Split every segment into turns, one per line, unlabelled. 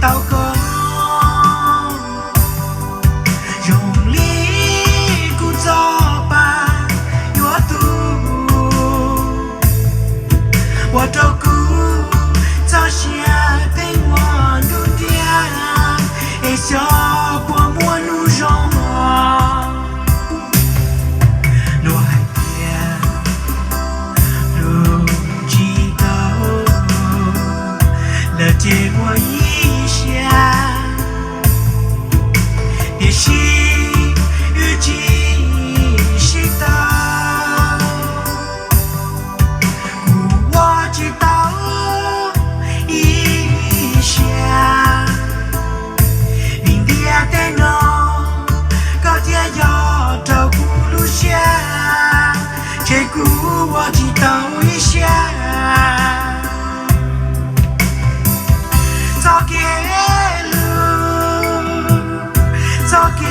祷告，用力鼓噪吧，阅读，我都顾早些对我努力，et ça pour moi nous en借我一下，别心与记忆的，我知道一下，明天的呢，高铁要照顾路线，这个我知道一下。早给路，早给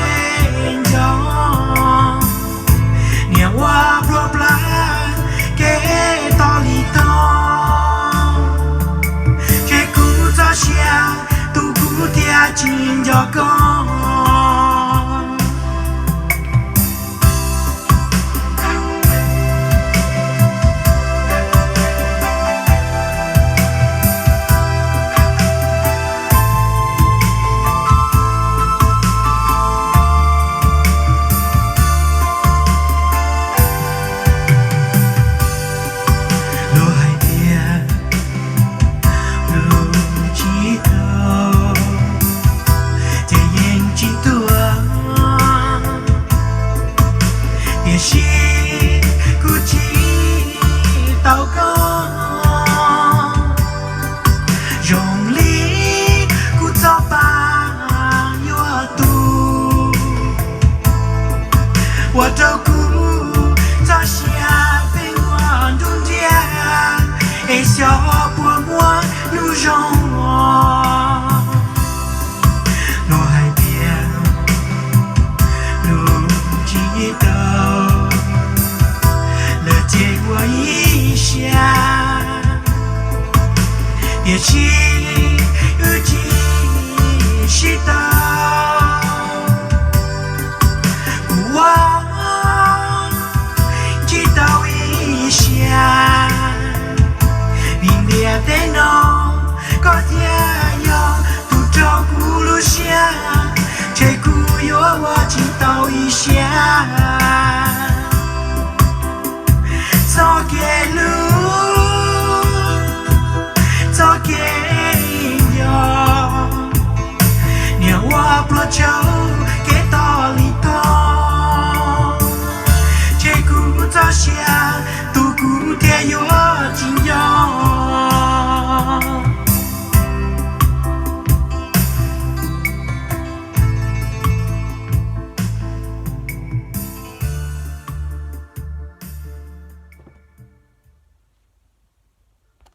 走，年我不plan给道理懂，这古早些都古天金着讲。也许鼓起祷告，用力鼓噪吧，阅读，我都顾早些被我弄掉，et ça pour moi nous en一下，别去与记忆的，我知道一下，明天的呢，高铁要都照顾路线，这个有我知道一下。早给路。